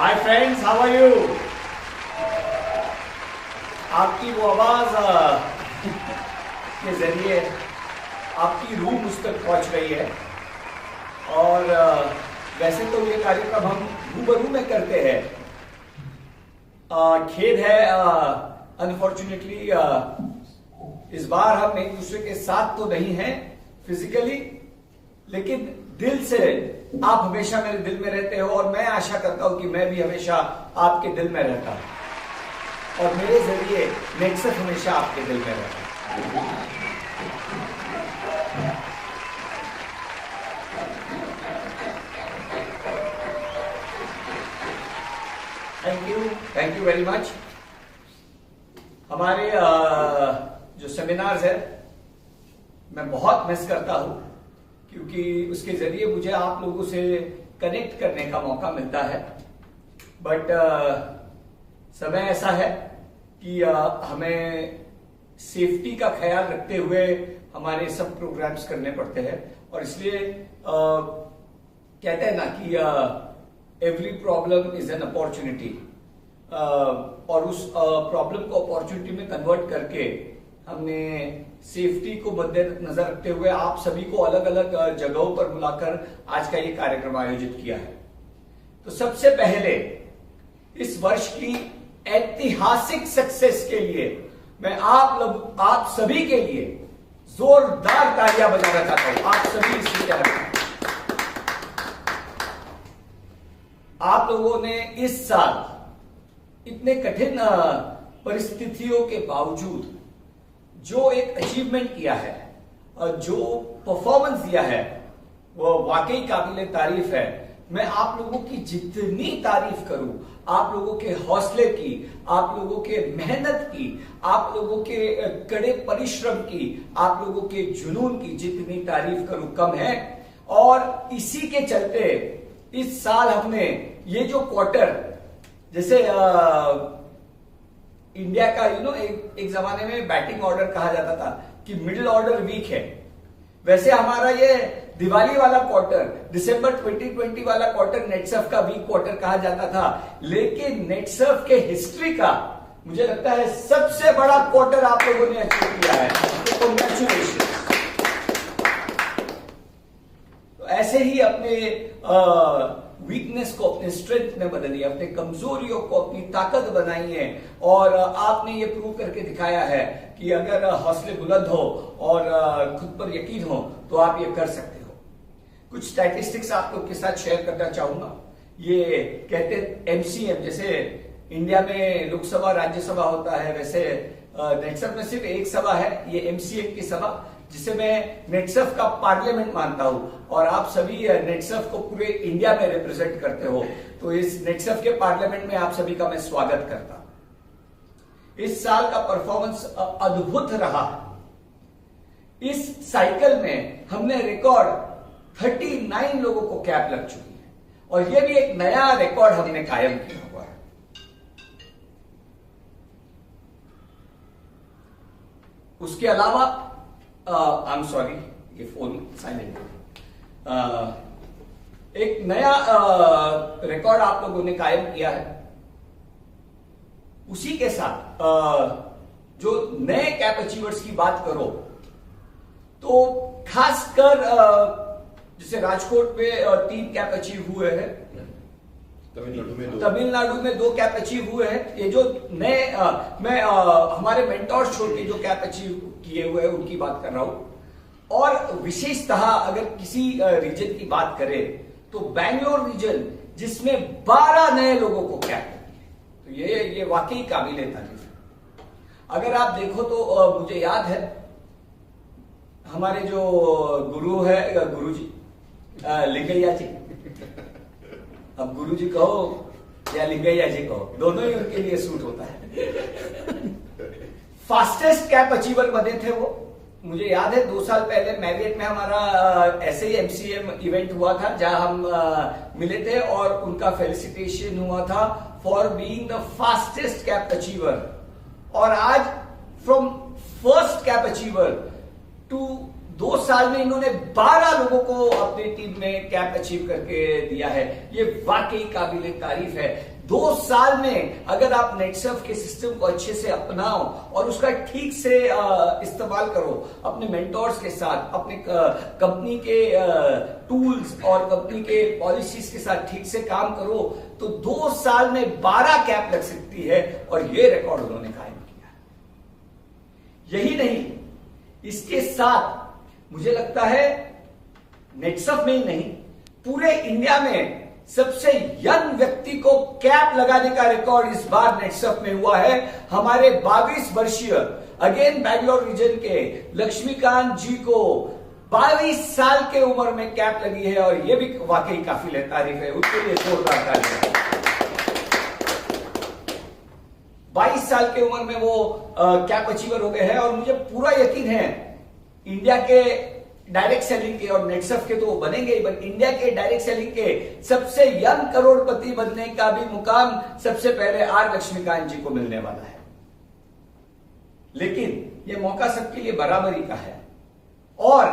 Hi friends, how are you. आपकी वो आवाज के जरिए आपकी रूह मुझ तक पहुंच रही है। और वैसे तो ये कार्यक्रम हम रूबरू में करते हैं। खेद है अनफॉर्चुनेटली इस बार हम एक दूसरे के साथ तो नहीं हैं फिजिकली, लेकिन दिल से आप हमेशा मेरे दिल में रहते हो और मैं आशा करता हूं कि मैं भी हमेशा आपके दिल में रहता हूं और मेरे जरिए नेक्सस हमेशा आपके दिल में रहता है। Thank you very much. हमारे जो सेमिनार्स है मैं बहुत मिस करता हूं, क्योंकि उसके जरिए मुझे आप लोगों से कनेक्ट करने का मौका मिलता है। बट समय ऐसा है कि हमें सेफ्टी का ख्याल रखते हुए हमारे सब प्रोग्राम्स करने पड़ते हैं और इसलिए कहते हैं ना कि every problem is an opportunity, और उस प्रॉब्लम को अपॉर्चुनिटी में कन्वर्ट करके हमने सेफ्टी को मद्देनजर रखते हुए आप सभी को अलग अलग जगहों पर बुलाकर आज का ये कार्यक्रम आयोजित किया है। तो सबसे पहले इस वर्ष की ऐतिहासिक सक्सेस के लिए मैं आप सभी के लिए जोरदार तालियां बजाना चाहता हूं। आप सभी इसकी तरफ आप लोगों ने इस साल इतने कठिन परिस्थितियों के बावजूद जो एक अचीवमेंट किया है और जो परफॉर्मेंस दिया है वो वाकई काबिले तारीफ है। मैं आप लोगों की जितनी तारीफ करूं, आप लोगों के हौसले की, आप लोगों के मेहनत की, आप लोगों के कड़े परिश्रम की, आप लोगों के जुनून की जितनी तारीफ करूं कम है। और इसी के चलते इस साल हमने ये जो क्वार्टर, जैसे इंडिया का एक जमाने में बैटिंग ऑर्डर कहा जाता था कि मिडिल ऑर्डर वीक है, वैसे हमारा ये दिवाली वाला क्वार्टर, दिसंबर 2020 वाला क्वार्टर नेटसर्फ का वीक क्वार्टर कहा जाता था, लेकिन नेटसर्फ के हिस्ट्री का मुझे लगता है सबसे बड़ा क्वार्टर आप लोगों ने अचीव किया है। तो कांग्रेचुलेशन। तो ऐसे ही अपने वीकनेस को अपने स्ट्रेंथ में बदलिए, अपने कमजोरियों को अपनी ताकत बनाइए। और आपने ये प्रूव करके दिखाया है कि अगर हौसले बुलंद हो और खुद पर यकीन हो तो आप ये कर सकते हो। कुछ स्टैटिस्टिक्स आप लोग के साथ शेयर करना चाहूंगा। ये कहते हैं एमसीएम, जैसे इंडिया में लोकसभा राज्यसभा होता है, वैसे नेटसर्फ में सिर्फ एक सभा है, ये एमसीएम की सभा, जिसे मैं नेटसर्फ का पार्लियामेंट मानता हूं और आप सभी नेटसर्फ को पूरे इंडिया में रिप्रेजेंट करते हो। तो इस नेटसर्फ के पार्लियामेंट में आप सभी का मैं स्वागत करता हूं। इस साल का परफॉर्मेंस अद्भुत रहा। इस साइकिल में हमने रिकॉर्ड 39 लोगों को कैप लग चुकी है और यह भी एक नया रिकॉर्ड हमने कायम किया हुआ है। उसके अलावा आई एम सॉरी, ये फोन साइलेंट है। एक नया रिकॉर्ड आप लोगों ने कायम किया है। उसी के साथ जो नए कैप अचीवर्स की बात करो तो खासकर जैसे राजकोट में 3 कैप अचीव हुए हैं, तमिलनाडु में 2 कैप अचीव हुए हैं। ये जो नए मैं हमारे मेंटोर्स छोड़ के जो कैप अचीव किए हुए हैं उनकी बात कर रहा हूं। और विशेषतः अगर किसी रीजन की बात करें तो बैंगलोर रीजन, जिसमें 12 नए लोगों को कैप लगी है, तो ये वाकई काबिले तारीफ है। अगर आप देखो तो मुझे याद है हमारे जो गुरु है, गुरुजी लिंगैया जी, अब गुरु जी कहो या लिंगैया जी कहो, दोनों ही उनके लिए सूट होता है। फास्टेस्ट कैप अचीवर बने थे वो। मुझे याद है 2 साल पहले मैरियट में हमारा ऐसे ही एमसीएम इवेंट हुआ था, जहां हम मिले थे और उनका फेलिसिटेशन हुआ था for being the fastest cap achiever. और आज from first cap achiever to 2 साल में इन्होंने 12 लोगों को अपनी टीम में कैप अचीव करके दिया है। ये वाकई काबिले तारीफ है। 2 साल में अगर आप नेटसर्फ के सिस्टम को अच्छे से अपनाओ और उसका ठीक से इस्तेमाल करो, अपने मेंटोर्स के साथ, अपने कंपनी के टूल्स और कंपनी के पॉलिसीज के साथ ठीक से काम करो, तो 2 साल में 12 कैप लग सकती है और ये रिकॉर्ड उन्होंने कायम किया। यही नहीं, इसके साथ मुझे लगता है नेटसर्फ में ही नहीं, पूरे इंडिया में सबसे यंग व्यक्ति को कैप लगाने का रिकॉर्ड इस बार नेटसर्फ में हुआ है। हमारे 22 वर्षीय अगेन बैंगलोर रीजन के लक्ष्मीकांत जी को 22 साल के उम्र में कैप लगी है और यह भी वाकई काफी तारीफ है, उसके लिए जोरदार तारीफ। 22 साल के उम्र में वो कैप अचीवर हो गए हैं और मुझे पूरा यकीन है इंडिया के डायरेक्ट सेलिंग के, और नेटसर्फ के तो वो बनेंगे ही, बट इंडिया के डायरेक्ट सेलिंग के सबसे यंग करोड़पति बनने का भी मुकाम सबसे पहले आर लक्ष्मीकांत जी को मिलने वाला है। लेकिन ये मौका सबके लिए बराबरी का है और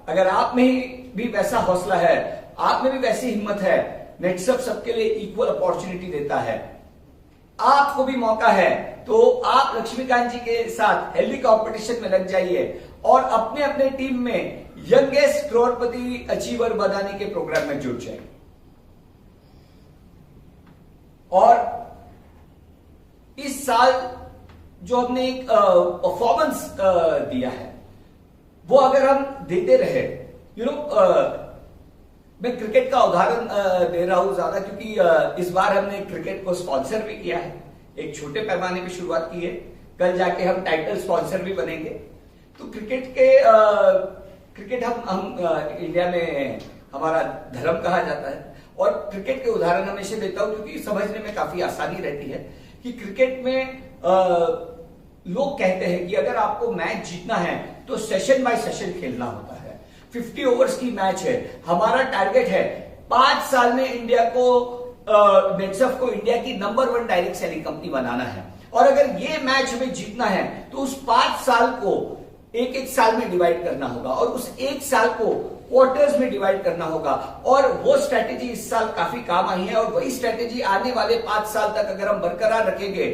अगर आप में भी वैसा हौसला है, आप में भी वैसी हिम्मत है, नेटसर्फ सबके लिए इक्वल अपॉर्चुनिटी देता है, आपको भी मौका है, तो आप लक्ष्मीकांत जी के साथ हेल्दी कॉम्पिटिशन में लग जाइए और अपने अपने टीम में यंगेस्ट करोड़पति अचीवर बनाने के प्रोग्राम में जुड़ जाए। और इस साल जो हमने एक परफॉर्मेंस दिया है वो अगर हम देते रहे, मैं क्रिकेट का उदाहरण दे रहा हूं ज्यादा क्योंकि इस बार हमने क्रिकेट को स्पॉन्सर भी किया है, एक छोटे पैमाने पे शुरुआत की है, कल जाके हम टाइटल स्पॉन्सर भी बनेंगे। तो क्रिकेट हम इंडिया में हमारा धर्म कहा जाता है और क्रिकेट के उदाहरण हमेशा देता हूं क्योंकि समझने में काफी आसानी रहती है कि क्रिकेट में लोग कहते हैं कि अगर आपको मैच जीतना है तो सेशन बाय सेशन खेलना होता है। 50 ओवर्स की मैच है, हमारा टारगेट है 5 साल में इंडिया को नेटसर्फ को इंडिया की नंबर 1 डायरेक्ट सेलिंग कंपनी बनाना है और अगर ये मैच हमें जीतना है तो उस 5 साल को एक साल में डिवाइड करना होगा और उस 1 साल को क्वार्टर्स में डिवाइड करना होगा और वो स्ट्रैटेजी इस साल काफी काम आई है और वही स्ट्रैटेजी आने वाले 5 साल तक अगर हम बरकरार रखेंगे,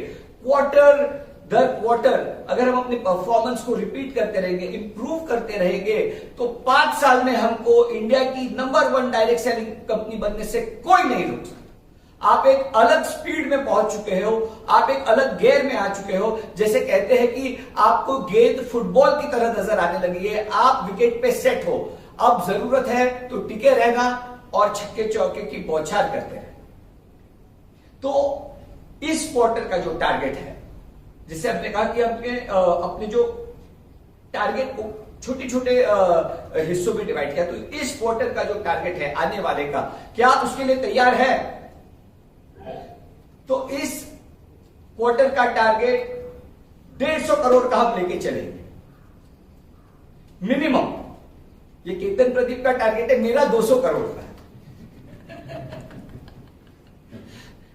क्वार्टर दर क्वार्टर अगर हम अपने परफॉर्मेंस को रिपीट करते रहेंगे, इंप्रूव करते रहेंगे, तो 5 साल में हमको इंडिया की नंबर 1 डायरेक्ट सेलिंग कंपनी बनने से कोई नहीं रोक सकता। आप एक अलग स्पीड में पहुंच चुके हो, आप एक अलग गेयर में आ चुके हो। जैसे कहते हैं कि आपको गेंद फुटबॉल की तरह नजर आने लगी है, आप विकेट पे सेट हो, अब जरूरत है तो टिके रहना और छक्के चौके की बौछार करते रहना। तो इस क्वार्टर का जो टारगेट है, जिसे हमने कहा कि हमने अपने जो टारगेट को छोटे छोटे हिस्सों में डिवाइड किया, तो इस क्वार्टर का जो टारगेट है आने वाले का, क्या आप उसके लिए तैयार है? तो इस क्वार्टर का टारगेट 150 करोड़ का हम लेके चलेंगे मिनिमम। ये केतन प्रदीप का टारगेट है, मेरा 200 करोड़ का है।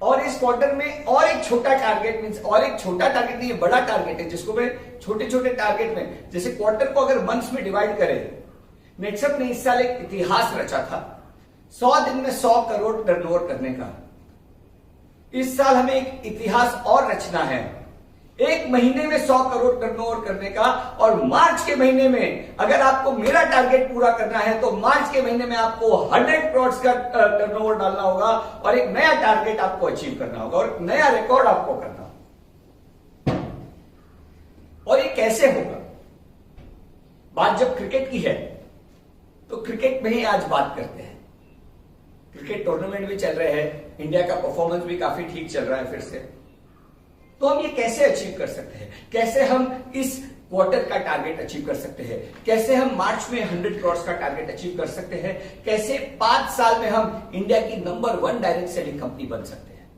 और इस क्वार्टर में और एक छोटा टारगेट मींस और एक छोटा टारगेट नहीं, बड़ा टारगेट है जिसको मैं छोटे छोटे टारगेट में, जैसे क्वार्टर को अगर मंथ्स में डिवाइड करें, नेटसर्फ ने इस साल एक इतिहास रचा था 100 दिन में 100 करोड़ टर्नओवर करने का। इस साल हमें एक इतिहास और रचना है, 1 महीने में 100 करोड़ टर्नओवर करने का। और मार्च के महीने में अगर आपको मेरा टारगेट पूरा करना है तो मार्च के महीने में आपको 100 करोड़ का टर्नओवर डालना होगा और एक नया टारगेट आपको अचीव करना होगा और एक नया रिकॉर्ड आपको करना होगा। और ये कैसे होगा? बात जब क्रिकेट की है तो क्रिकेट में ही आज बात करते हैं। क्रिकेट टूर्नामेंट भी चल रहे हैं, इंडिया का परफॉर्मेंस भी काफी ठीक चल रहा है फिर से। तो हम ये कैसे अचीव कर सकते हैं? कैसे हम इस क्वार्टर का टारगेट अचीव कर सकते हैं? कैसे हम मार्च में 100 करोड़ का टारगेट अचीव कर सकते हैं? कैसे 5 साल में हम इंडिया की नंबर 1 डायरेक्ट सेलिंग कंपनी बन सकते हैं?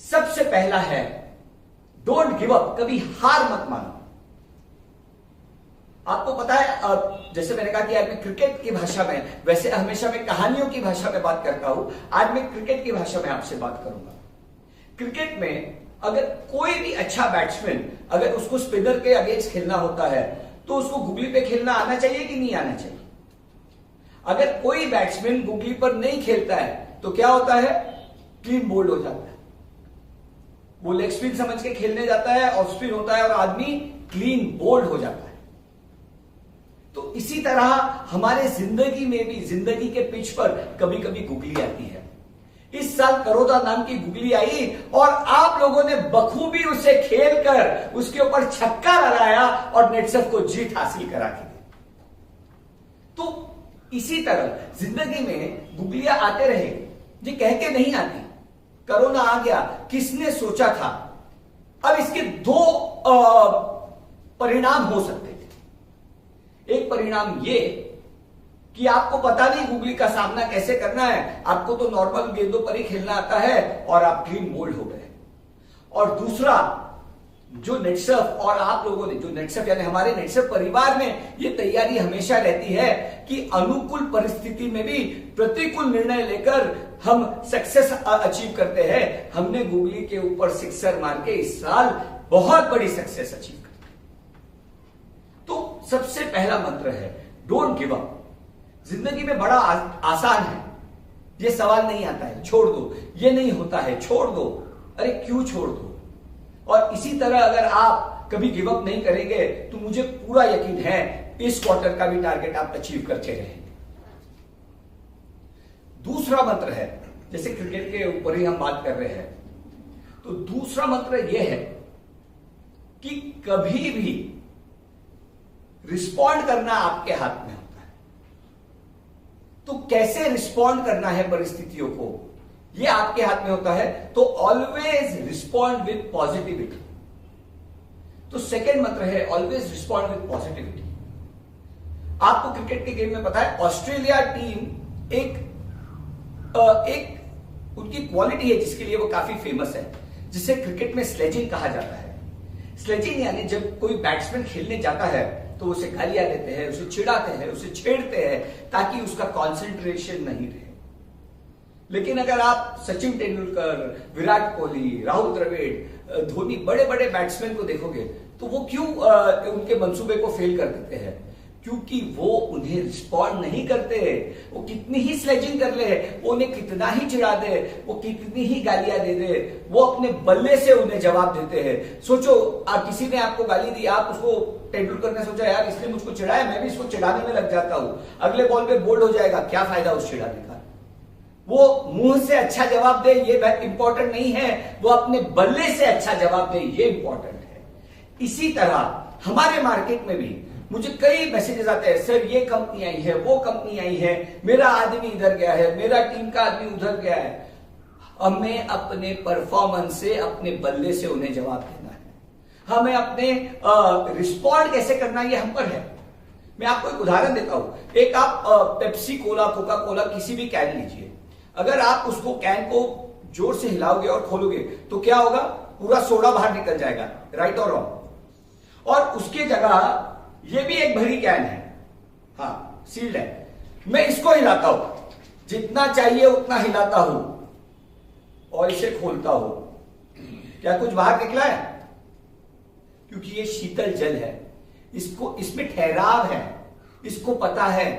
सबसे पहला है, डोंट गिव अप, कभी हार मत मानो। आपको पता है, जैसे मैंने कहा कि आज मैं क्रिकेट की भाषा में, वैसे हमेशा मैं कहानियों की भाषा में बात करता हूं, आज मैं क्रिकेट की भाषा में आपसे बात करूंगा। क्रिकेट में अगर कोई भी अच्छा बैट्समैन अगर उसको स्पिनर के अगेंस्ट खेलना होता है तो उसको गुगली पे खेलना आना चाहिए कि नहीं आना चाहिए? अगर कोई बैट्समैन गुगली पर नहीं खेलता है तो क्या होता है? क्लीन बोल्ड हो जाता है। वो लेग स्पिन समझ के खेलने जाता है, ऑफ स्पिन होता है और आदमी क्लीन बोल्ड हो जाता है। तो इसी तरह हमारे जिंदगी में भी, जिंदगी के पिच पर कभी कभी गुगली आती है। इस साल करोदा नाम की गुगली आई और आप लोगों ने बखूबी उसे खेलकर उसके ऊपर छक्का लगाया और नेटसर्फ को जीत हासिल करा के दी। तो इसी तरह जिंदगी में गुगलियां आते रहे, ये कह के नहीं आती। कोरोना आ गया, किसने सोचा था? अब इसके दो परिणाम हो सकते थे। एक परिणाम ये कि आपको पता नहीं गुगली का सामना कैसे करना है, आपको तो नॉर्मल गेंदों पर ही खेलना आता है और आप क्लीन बोल्ड हो गए। और दूसरा, जो नेटसर्फ और आप लोगों ने, जो नेटसर्फ यानी हमारे नेटसर्फ परिवार में ये तैयारी हमेशा रहती है कि अनुकूल परिस्थिति में भी प्रतिकूल निर्णय लेकर हम सक्सेस अचीव करते हैं। हमने गुगली के ऊपर सिक्सर मार के इस साल बहुत बड़ी सक्सेस अचीव कर। तो सबसे पहला मंत्र है डोंट गिव अप। जिंदगी में बड़ा आसान है, ये सवाल नहीं आता है छोड़ दो, ये नहीं होता है छोड़ दो, अरे क्यों छोड़ दो। और इसी तरह अगर आप कभी गिव अप नहीं करेंगे तो मुझे पूरा यकीन है इस क्वार्टर का भी टारगेट आप अचीव करते रहेंगे। दूसरा मंत्र है, जैसे क्रिकेट के ऊपर ही हम बात कर रहे हैं, तो दूसरा मंत्र यह है कि कभी भी रिस्पॉन्ड करना आपके हाथ में होता है। तो कैसे रिस्पॉन्ड करना है परिस्थितियों को, ये आपके हाथ में होता है। तो ऑलवेज रिस्पॉन्ड विद पॉजिटिविटी। तो सेकेंड मंत्र है ऑलवेज रिस्पॉन्ड विद पॉजिटिविटी। आपको क्रिकेट के गेम में पता है ऑस्ट्रेलिया टीम एक उनकी क्वालिटी है जिसके लिए वो काफी फेमस है, जिसे क्रिकेट में स्लेजिंग कहा जाता है। स्लेजिंग यानी जब कोई बैट्समैन खेलने जाता है तो उसे गालियां देते हैं, उसे चिढ़ाते हैं, उसे छेड़ते हैं ताकि उसका कंसंट्रेशन नहीं रहे। लेकिन अगर आप सचिन तेंदुलकर, विराट कोहली, राहुल द्रविड़, धोनी, बड़े बड़े बैट्समैन को देखोगे तो वो क्यों उनके मंसूबे को फेल कर देते हैं? क्योंकि वो उन्हें रिस्पॉन्ड नहीं करते। वो कितनी ही स्लेजिंग कर ले, वो उन्हें कितना ही चिढ़ा दे, वो कितनी ही गालियां दे दे, वो अपने बल्ले से उन्हें जवाब देते हैं। सोचो, आप किसी ने आपको गाली दी, आप उसको, तेंदुलकर ने सोचा यार इसने मुझको चिढ़ाया, मैं भी इसको चिढ़ाने में लग जाता हूं, अगले बॉल पे बोल्ड हो जाएगा, क्या फायदा उस चिढ़ाने का। वो मुंह से अच्छा जवाब दे ये इंपॉर्टेंट नहीं है, वो अपने बल्ले से अच्छा जवाब दे ये इंपॉर्टेंट है। इसी तरह हमारे मार्केट में भी मुझे कई मैसेजेस आते हैं, सर ये कंपनी आई है, वो कंपनी आई है, मेरा आदमी इधर गया है, मेरा टीम का आदमी उधर गया है। हमें अपने परफॉर्मेंस से, अपने बल्ले से उन्हें जवाब देना है। हमें अपने रिस्पॉन्ड कैसे करना ये हम पर है। मैं आपको एक उदाहरण देता हूं। एक आप पेप्सी कोला, कोका कोला, किसी भी कैन लीजिए, अगर आप उसको कैन को जोर से हिलाओगे और खोलोगे तो क्या होगा? पूरा सोडा बाहर निकल जाएगा, राइट और रॉन्ग। और उसकी जगह ये भी एक भरी कैन है, हाँ सील्ड है, मैं इसको हिलाता हूं, जितना चाहिए उतना हिलाता हूं और इसे खोलता हूं, क्या कुछ बाहर निकला है? क्योंकि ये शीतल जल है, इसको, इसमें ठहराव है, इसको पता है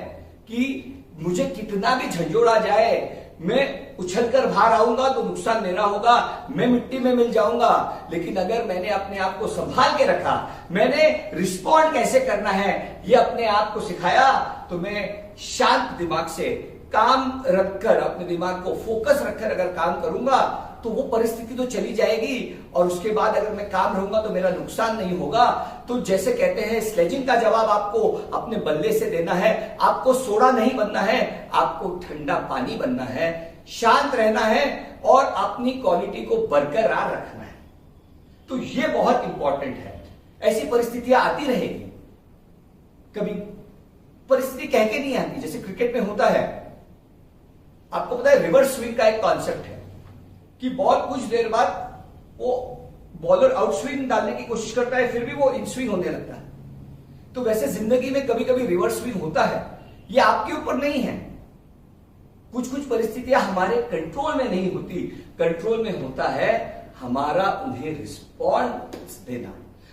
कि मुझे कितना भी झंझोड़ा जाए, मैं उछलकर बाहर आऊंगा तो नुकसान मेरा होगा, मैं मिट्टी में मिल जाऊंगा। लेकिन अगर मैंने अपने आप को संभाल के रखा, मैंने रिस्पॉन्ड कैसे करना है ये अपने आप को सिखाया, तो मैं शांत दिमाग से काम रखकर, अपने दिमाग को फोकस रखकर अगर काम करूंगा तो वो परिस्थिति तो चली जाएगी और उसके बाद अगर मैं काम रहूंगा तो मेरा नुकसान नहीं होगा। तो जैसे कहते हैं, स्लेजिंग का जवाब आपको अपने बल्ले से देना है। आपको सोडा नहीं बनना है, आपको ठंडा पानी बनना है, शांत रहना है और अपनी क्वालिटी को बरकरार रखना है। तो ये बहुत इंपॉर्टेंट है। ऐसी परिस्थितियां आती रहेगी, कभी परिस्थिति कह के नहीं आती। जैसे क्रिकेट में होता है, आपको पता है रिवर्स स्विंग का एक कॉन्सेप्ट है कि बॉल कुछ देर बाद वो बॉलर आउट स्विंग डालने की कोशिश करता है, फिर भी वो इन स्विंग होने लगता है। तो वैसे जिंदगी में कभी कभी रिवर्स स्विंग होता है, ये आपके ऊपर नहीं है। कुछ कुछ परिस्थितियां हमारे कंट्रोल में नहीं होती, कंट्रोल में होता है हमारा उन्हें रिस्पॉन्स देना।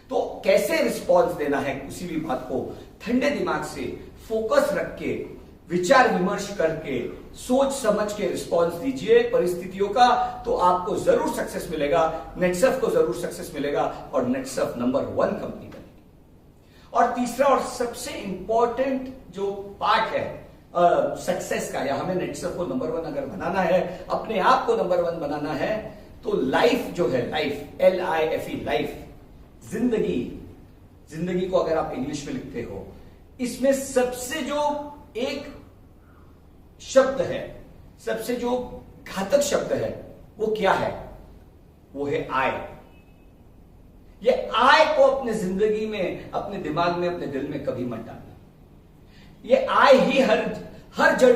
तो तो कैसे रिस्पॉन्स देना है किसी भी बात को ठंडे दिमाग से फोकस रख के विचार विमर्श करके सोच समझ के रिस्पॉन्स दीजिए परिस्थितियों का, तो आपको जरूर सक्सेस मिलेगा, नेटसर्फ को जरूर सक्सेस मिलेगा और नेटसर्फ नंबर 1 कंपनी बनेगी। और तीसरा और सबसे इंपॉर्टेंट जो पार्ट है सक्सेस का, या हमें नेटसर्फ को नंबर 1 अगर बनाना है, अपने आप को नंबर 1 बनाना है, तो लाइफ जो है, लाइफ LIFE लाइफ, जिंदगी को अगर आप इंग्लिश में लिखते हो, इसमें सबसे जो एक शब्द है, सबसे जो घातक शब्द है, वो क्या है? वो है आय। ये आय को अपने जिंदगी में, अपने दिमाग में, अपने दिल में कभी मत डालना। ये आय ही हर जड़,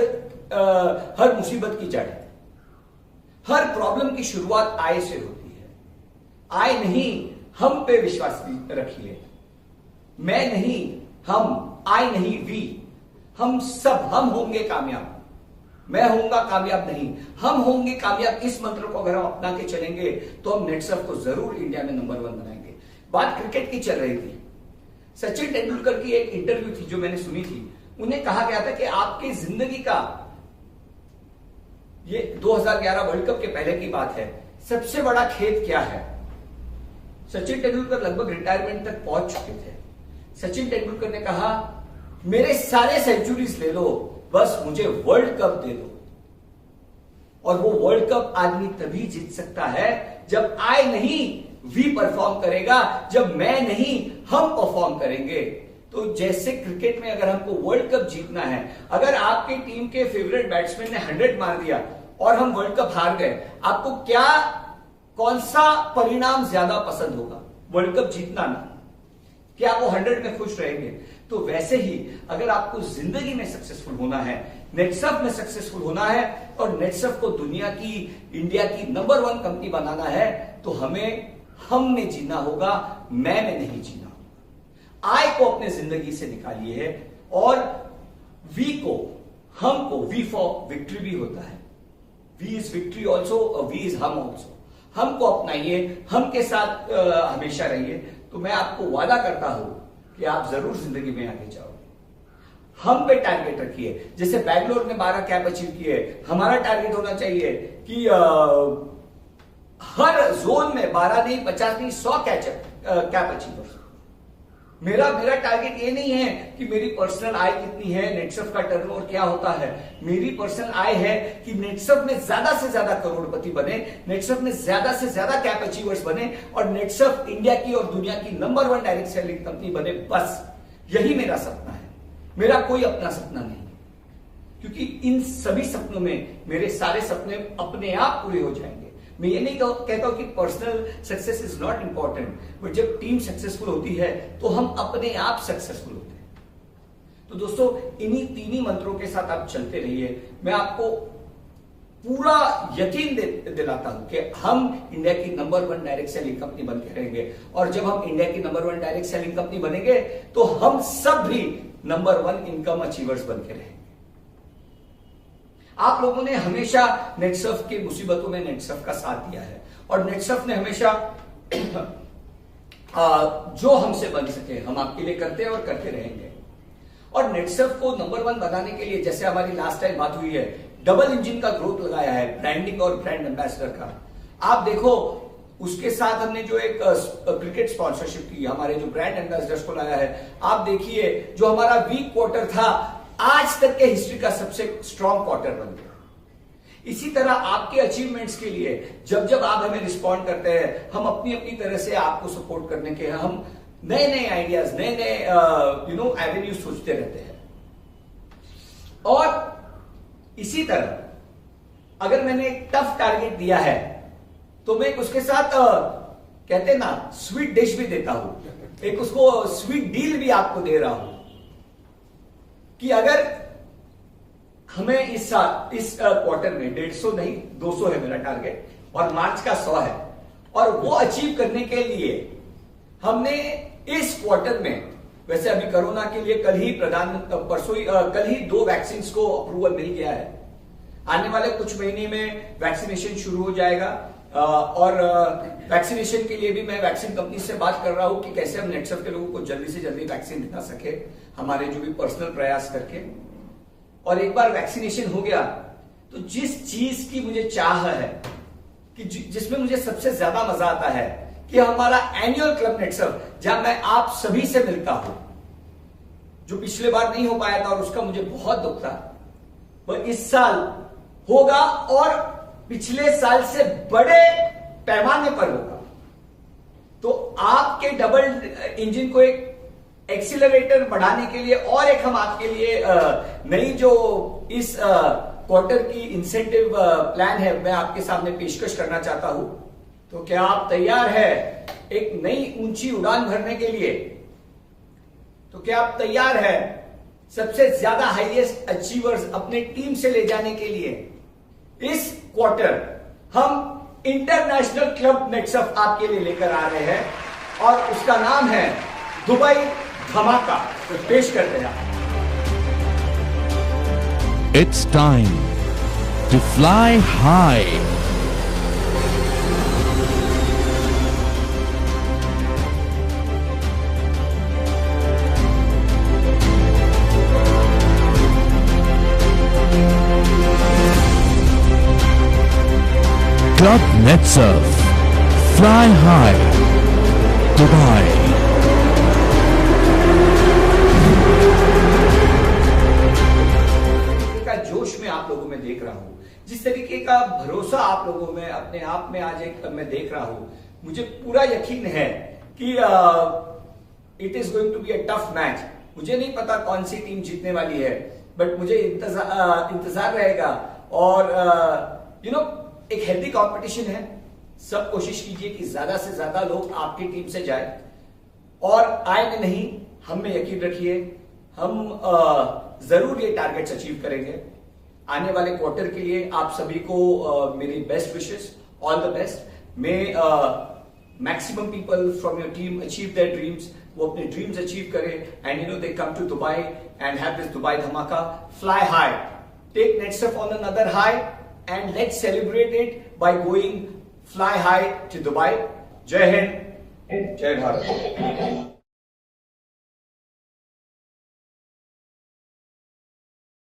हर मुसीबत की जड़ है। हर प्रॉब्लम की शुरुआत आय से होती है। आय नहीं, हम पे विश्वास रखिए। मैं नहीं, हम, आय नहीं, वी, हम सब, हम होंगे कामयाब। मैं होऊंगा कामयाब नहीं, हम होंगे कामयाब। इस मंत्र को अगर हम अपना के चलेंगे तो हम नेटसर्फ को जरूर इंडिया में नंबर 1 बनाएंगे। बात क्रिकेट की चल रही थी। सचिन तेंदुलकर की एक इंटरव्यू थी जो मैंने सुनी थी। उन्हें कहा गया था कि आपकी जिंदगी का, ये 2011 वर्ल्ड कप के पहले की बात है, सबसे बड़ा खेद क्या है? सचिन तेंदुलकर लगभग रिटायरमेंट तक पहुंच चुके थे। सचिन तेंदुलकर ने कहा, मेरे सारे सेंचुरीज ले लो, बस मुझे वर्ल्ड कप दे दो। और वो वर्ल्ड कप आदमी तभी जीत सकता है जब आय नहीं वी परफॉर्म करेगा, जब मैं नहीं हम परफॉर्म करेंगे। तो जैसे क्रिकेट में अगर हमको वर्ल्ड कप जीतना है, अगर आपके टीम के फेवरेट बैट्समैन ने 100 मार दिया और हम वर्ल्ड कप हार गए, आपको क्या, कौन सा परिणाम ज्यादा पसंद होगा? वर्ल्ड कप जीतना ना, क्या वो 100 में खुश रहेंगे? तो वैसे ही अगर आपको जिंदगी में सक्सेसफुल होना है, नेटसर्फ में सक्सेसफुल होना है और नेटसर्फ को दुनिया की, इंडिया की नंबर 1 कंपनी बनाना है, तो हमें हम में जीना होगा, मैं में नहीं जीना होगा। आय को अपने जिंदगी से निकालिए और वी को, हम को, वी फॉर विक्ट्री भी होता है। We is victory also, we is हम ऑल्सो। हम को अपनाइए, हम के साथ हमेशा रहिए, तो मैं आपको वादा करता हूं कि आप जरूर जिंदगी में आगे जाओगे। हम पे टारगेट रखिए। जैसे बैंगलोर ने 12 कैप अचीव किए, हमारा टारगेट होना चाहिए कि हर जोन में 12 नहीं, 50 नहीं, 100 कैप अचीव। मेरा टारगेट ये नहीं है कि मेरी पर्सनल आय कितनी है, नेटसर्फ का टर्नओवर क्या होता है। मेरी पर्सनल आय है कि नेटसर्फ में ज्यादा से ज्यादा करोड़पति बने, नेटसर्फ में ज्यादा से ज्यादा कैप अचीवर्स बने और नेटसर्फ इंडिया की और दुनिया की नंबर 1 डायरेक्ट सेलिंग कंपनी बने। बस यही मेरा सपना है, मेरा कोई अपना सपना नहीं, क्योंकि इन सभी सपनों में मेरे सारे सपने अपने आप पूरे हो जाएंगे। मैं ये नहीं कहता हूं कि personal success is not important, but जब टीम सक्सेसफुल होती है तो हम अपने आप सक्सेसफुल होते हैं। तो दोस्तों, इन्हीं 3 ही मंत्रों के साथ आप चलते रहिए। मैं आपको पूरा यकीन दिलाता हूं कि हम इंडिया की नंबर 1 डायरेक्ट सेलिंग कंपनी बन के रहेंगे। और जब हम इंडिया की नंबर 1 डायरेक्ट सेलिंग कंपनी बनेंगे तो हम सब भी नंबर 1 इनकम अचीवर्स बन के रहेंगे। आप लोगों ने हमेशा नेटसर्फ की मुसीबतों में नेटसर्फ का साथ दिया है और नेटसर्फ ने हमेशा जो हमसे बन सके हम आपके लिए करते हैं और करते रहेंगे। और नेटसर्फ को नंबर 1 बनाने के लिए, जैसे हमारी लास्ट टाइम बात हुई है, डबल इंजन का ग्रोथ लगाया है, ब्रांडिंग और ब्रांड एम्बेसडर का। आप देखो, उसके साथ हमने जो एक क्रिकेट स्पॉन्सरशिप की, हमारे जो ब्रांड एम्बेसडर्स को लाया है। आप देखिए, जो हमारा वीक क्वार्टर था, आज तक के हिस्ट्री का सबसे स्ट्रॉन्ग क्वार्टर बन गया। इसी तरह आपके अचीवमेंट्स के लिए जब जब आप हमें रिस्पॉन्ड करते हैं, हम अपनी अपनी तरह से आपको सपोर्ट करने के, हम नए नए आइडियाज, नए नए एवेन्यूज सोचते रहते हैं। और इसी तरह अगर मैंने एक टफ टारगेट दिया है तो मैं उसके साथ कहते ना स्वीट डिश भी देता हूं, एक उसको स्वीट डील भी आपको दे रहा हूं कि अगर हमें इस क्वार्टर में 150 नहीं 200 है मेरा टारगेट और मार्च का 100 है, और वो अचीव करने के लिए हमने इस क्वार्टर में, वैसे अभी कोरोना के लिए कल ही 2 वैक्सीन को अप्रूवल मिल गया है। आने वाले कुछ महीने में वैक्सीनेशन शुरू हो जाएगा और वैक्सीनेशन के लिए भी मैं वैक्सीन कंपनी से बात कर रहा हूं कि कैसे हम नेटसर्फ के लोगों को जल्दी से जल्दी वैक्सीन दिला सके, हमारे जो भी पर्सनल प्रयास करके। और एक बार वैक्सीनेशन हो गया तो जिस चीज की मुझे चाह है कि जिसमें मुझे सबसे ज्यादा मजा आता है कि हमारा एनुअल क्लब नेटसर्फ, जहां मैं आप सभी से मिलता हूं, जो पिछले बार नहीं हो पाया था और उसका मुझे बहुत दुख था, वह इस साल होगा और पिछले साल से बड़े पैमाने पर होगा। तो आपके डबल इंजन को एक एक्सीलरेटर बढ़ाने के लिए और एक हम आपके लिए नई जो इस क्वार्टर की इंसेंटिव प्लान है, मैं आपके सामने पेशकश करना चाहता हूं। तो क्या आप तैयार है एक नई ऊंची उड़ान भरने के लिए? तो क्या आप तैयार है सबसे ज्यादा हाईएस्ट अचीवर्स अपने टीम से ले जाने के लिए? इस क्वार्टर हम इंटरनेशनल क्लब नेटसर्फ आपके लिए लेकर आ रहे हैं और उसका नाम है दुबई धमाका। तो पेश करते हैं। It's time to fly high. Club NetSurf, fly high, Dubai. का जोश में आप लोगों में देख रहा हूं, जिस तरीके का भरोसा आप लोगों में अपने आप में आज एक मैं देख रहा हूं, मुझे पूरा यकीन है कि it is going to be a tough match. मुझे नहीं पता कौन सी टीम जीतने वाली है, बट मुझे इंतजार रहेगा। और एक हेल्दी कंपटीशन है। सब कोशिश कीजिए कि ज्यादा से ज्यादा लोग आपकी टीम से जाए और आए नहीं, हम में यकीन रखिए, हम जरूर ये टारगेट्स अचीव करेंगे। आने वाले क्वार्टर के लिए आप सभी को मेरी best wishes, all the best. May maximum people from your team achieve their dreams, वो अपने ड्रीम्स अचीव करें and they come to Dubai and have this Dubai धमाका। Fly high, take NetSurf on another high and let's celebrate it by going fly high to Dubai. Jai Hind, Jai Bharat.